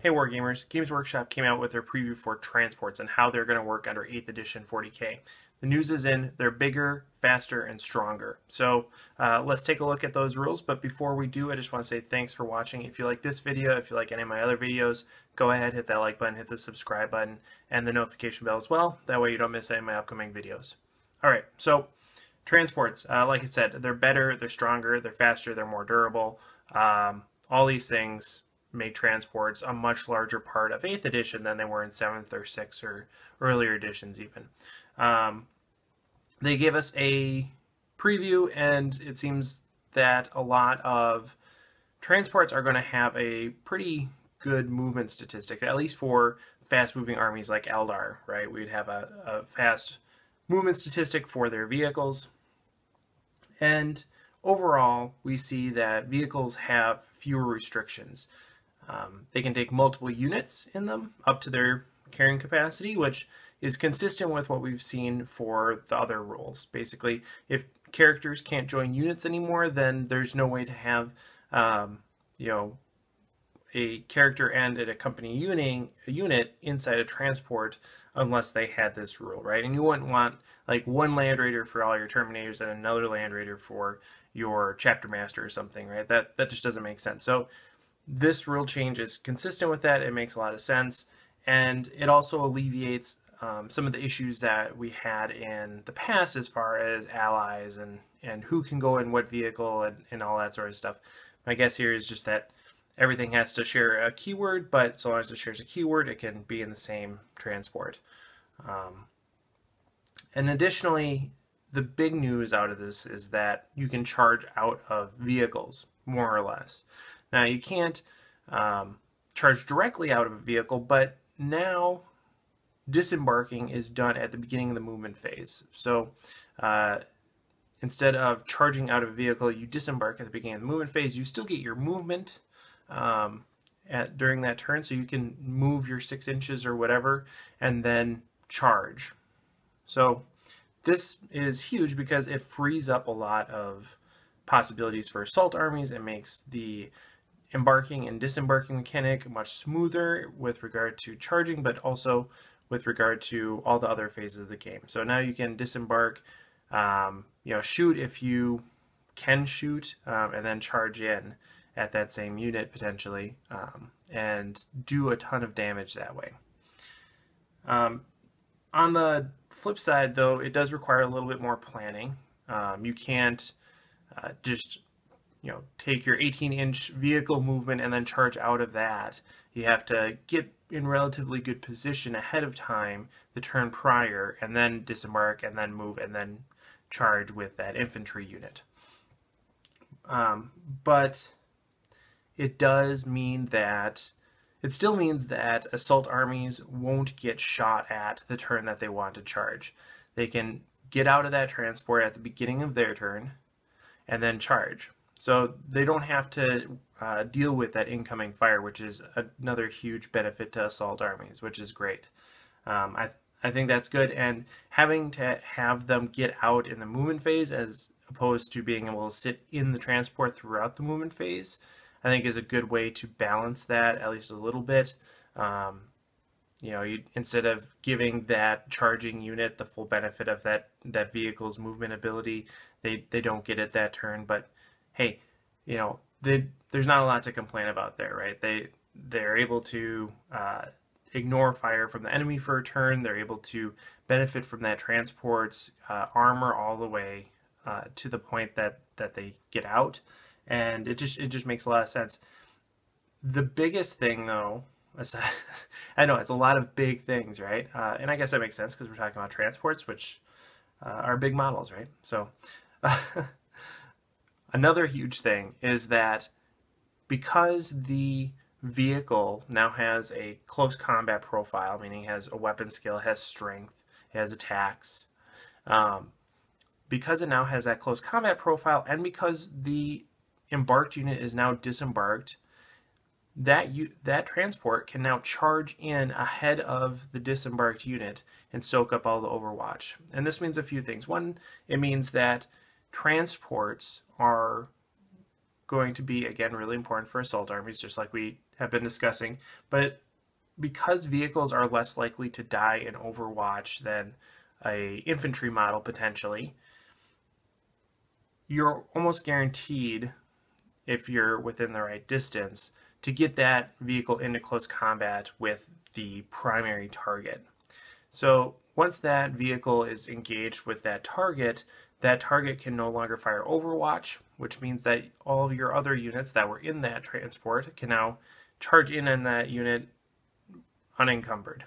Hey Wargamers, Games Workshop came out with their preview for transports and how they're going to work under 8th edition 40K. The news is in, they're bigger, faster, and stronger. So let's take a look at those rules, but before we do, I just want to say thanks for watching. If you like this video, if you like any of my other videos, go ahead, hit that like button, hit the subscribe button, and the notification bell as well. That way you don't miss any of my upcoming videos. Alright, so transports, like I said, they're better, they're stronger, they're faster, they're more durable. All these things make transports a much larger part of 8th edition than they were in 7th or 6th or earlier editions even. They gave us a preview, and it seems that a lot of transports are going to have a pretty good movement statistics, at least for fast-moving armies like Eldar, right? We'd have a fast movement statistic for their vehicles. And overall, we see that vehicles have fewer restrictions. They can take multiple units in them up to their carrying capacity, which is consistent with what we've seen for the other rules. Basically, if characters can't join units anymore, then there's no way to have a character and an accompanying unit inside a transport unless they had this rule, right? And you wouldn't want like one Land Raider for all your Terminators and another Land Raider for your Chapter Master or something, right? That just doesn't make sense. So this rule change is consistent with that. It makes a lot of sense, and it also alleviates some of the issues that we had in the past as far as allies and who can go in what vehicle and all that sort of stuff. My guess here is just that everything has to share a keyword, but so long as it shares a keyword, it can be in the same transport. And additionally, the big news out of this is that you can charge out of vehicles, more or less. Now, you can't charge directly out of a vehicle, but now disembarking is done at the beginning of the movement phase. So instead of charging out of a vehicle, you disembark at the beginning of the movement phase. You still get your movement during that turn, so you can move your 6 inches or whatever and then charge. So this is huge because it frees up a lot of possibilities for assault armies. It makes the embarking and disembarking mechanic much smoother with regard to charging, but also with regard to all the other phases of the game. So now you can disembark, shoot if you can shoot, and then charge in at that same unit potentially, and do a ton of damage that way. On the flip side, though, it does require a little bit more planning. You can't just take your 18-inch vehicle movement and then charge out of that. You have to get in relatively good position ahead of time the turn prior, and then disembark, and then move, and then charge with that infantry unit. But it does mean that it still means that assault armies won't get shot at the turn that they want to charge. They can get out of that transport at the beginning of their turn and then charge. So they don't have to deal with that incoming fire, which is another huge benefit to assault armies, which is great. I think that's good, and having to have them get out in the movement phase as opposed to being able to sit in the transport throughout the movement phase, I think is a good way to balance that at least a little bit. Instead of giving that charging unit the full benefit of that vehicle's movement ability, they don't get it that turn. But hey, there's not a lot to complain about there, right? They're able to ignore fire from the enemy for a turn. They're able to benefit from that transport's armor all the way to the point that they get out, and it just makes a lot of sense. The biggest thing, though, I know it's a lot of big things, right? And I guess that makes sense because we're talking about transports, which are big models, right? So another huge thing is that because the vehicle now has a close combat profile, meaning it has a weapon skill, it has strength, it has attacks, because it now has that close combat profile, and because the embarked unit is now disembarked, that transport can now charge in ahead of the disembarked unit and soak up all the overwatch. And this means a few things. One, it means that transports are going to be, again, really important for assault armies, just like we have been discussing. But because vehicles are less likely to die in Overwatch than a infantry model potentially, you're almost guaranteed, if you're within the right distance, to get that vehicle into close combat with the primary target. So once that vehicle is engaged with that target can no longer fire Overwatch, which means that all of your other units that were in that transport can now charge in on that unit unencumbered.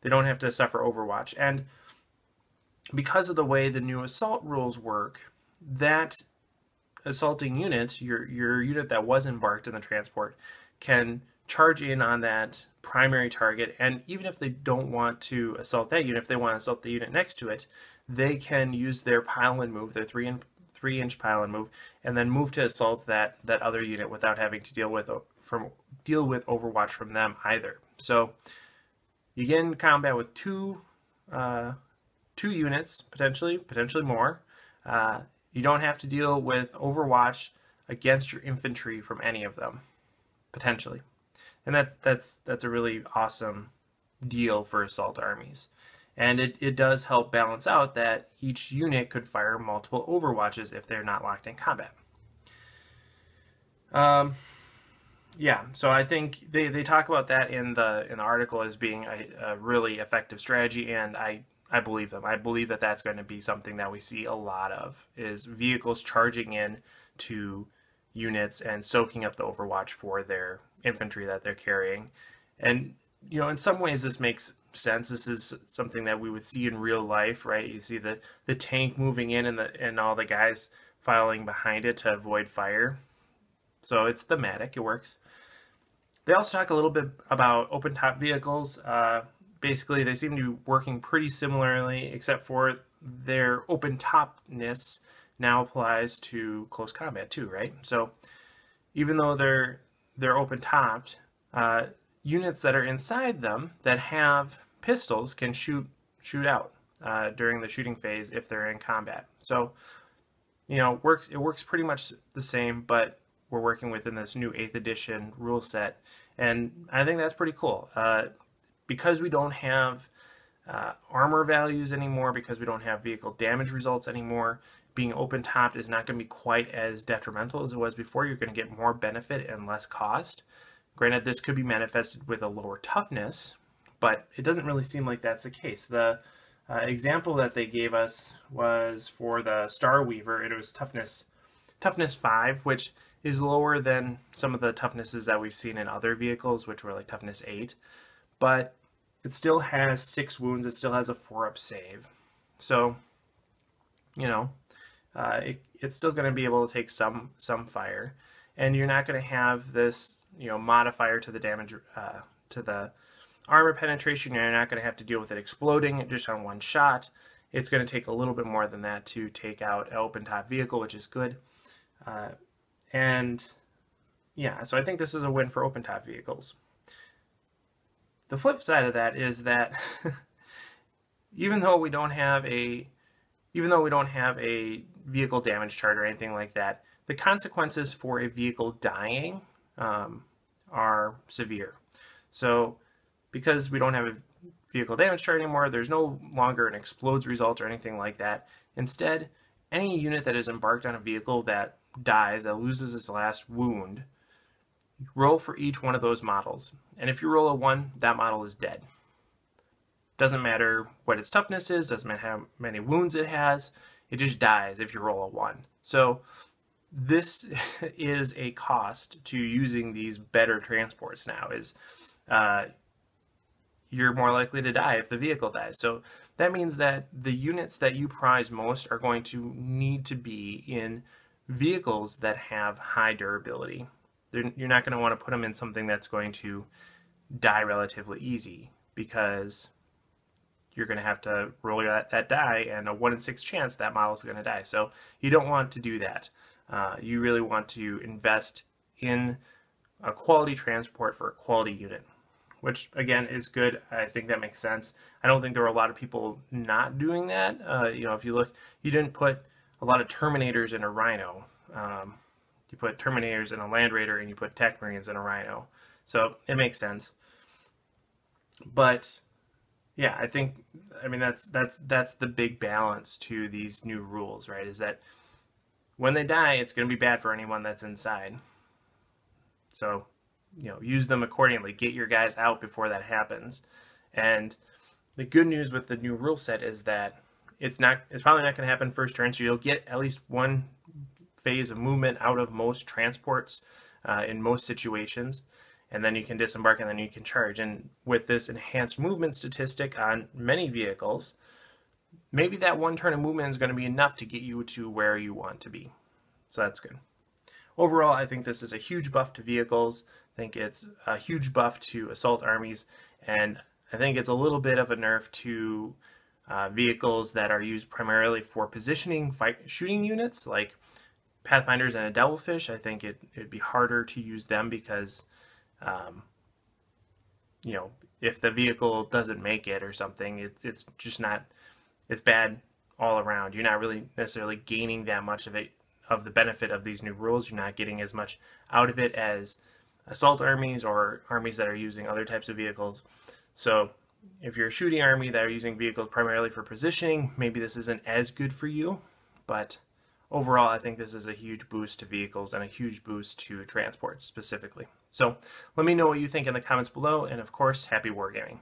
They don't have to suffer Overwatch. And because of the way the new assault rules work, that assaulting unit, your unit that was embarked in the transport, can charge in on that primary target, and even if they don't want to assault that unit, if they want to assault the unit next to it, they can use their pile and move, their 3-inch pile and move, and then move to assault that other unit without having to deal with Overwatch from them either. So you get in combat with two units, potentially more. You don't have to deal with Overwatch against your infantry from any of them, potentially. And that's a really awesome deal for assault armies. And it does help balance out that each unit could fire multiple Overwatches if they're not locked in combat. Yeah, so I think they talk about that in the article as being a really effective strategy, and I believe them. I believe that that's going to be something that we see a lot of, is vehicles charging in to units and soaking up the Overwatch for their infantry that they're carrying. And, you know, in some ways this makes sense. This is something that we would see in real life, right? You see the tank moving in and all the guys filing behind it to avoid fire. So it's thematic, it works. They also talk a little bit about open top vehicles. Basically, they seem to be working pretty similarly, except for their open topness now applies to close combat too, right? So even though they're open topped, units that are inside them that have pistols can shoot out during the shooting phase if they're in combat. So, you know, it works pretty much the same, but we're working within this new 8th edition rule set, and I think that's pretty cool. Because we don't have armor values anymore, because we don't have vehicle damage results anymore, being open-topped is not going to be quite as detrimental as it was before. You're going to get more benefit and less cost. Granted, this could be manifested with a lower toughness, but it doesn't really seem like that's the case. The example that they gave us was for the Star Weaver. It was toughness 5, which is lower than some of the toughnesses that we've seen in other vehicles, which were like toughness 8. But it still has 6 wounds. It still has a 4-up save. So, you know, it's still going to be able to take some fire, and you're not going to have this, you know, modifier to the damage to the armor penetration. You're not going to have to deal with it exploding just on one shot. It's going to take a little bit more than that to take out an open top vehicle, which is good. And yeah, so I think this is a win for open top vehicles. The flip side of that is that even though we don't have a vehicle damage chart or anything like that, the consequences for a vehicle dying are severe. So because we don't have a vehicle damage chart anymore, there's no longer an explodes result or anything like that. Instead, any unit that is embarked on a vehicle that dies, that loses its last wound, roll for each one of those models. And if you roll a 1, that model is dead. Doesn't matter what its toughness is, doesn't matter how many wounds it has, it just dies if you roll a 1. So this is a cost to using these better transports now, is you're more likely to die if the vehicle dies. So that means that the units that you prize most are going to need to be in vehicles that have high durability. You're not going to want to put them in something that's going to die relatively easy, because you're going to have to roll that die, and a 1 in 6 chance that model is going to die. So you don't want to do that. You really want to invest in a quality transport for a quality unit, which again is good. I think that makes sense. I don't think there were a lot of people not doing that. You know, if you look, you didn't put a lot of Terminators in a Rhino. You put Terminators in a Land Raider, and you put Tech Marines in a Rhino. So it makes sense. But yeah, I mean that's the big balance to these new rules, right? Is that when they die, it's going to be bad for anyone that's inside. So, use them accordingly. Get your guys out before that happens. And the good news with the new rule set is that it's probably not going to happen first turn, so you'll get at least one phase of movement out of most transports in most situations, and then you can disembark and then you can charge. And with this enhanced movement statistic on many vehicles, maybe that one turn of movement is going to be enough to get you to where you want to be. So that's good. Overall, I think this is a huge buff to vehicles. I think it's a huge buff to assault armies, and I think it's a little bit of a nerf to vehicles that are used primarily for positioning shooting units, like Pathfinders and a Devilfish. I think it'd be harder to use them because, if the vehicle doesn't make it or something, it's just not, it's bad all around. You're not really necessarily gaining that much of the benefit of these new rules. You're not getting as much out of it as assault armies or armies that are using other types of vehicles. So if you're a shooting army that are using vehicles primarily for positioning, maybe this isn't as good for you. But overall, I think this is a huge boost to vehicles and a huge boost to transports specifically. So let me know what you think in the comments below, and of course, happy wargaming.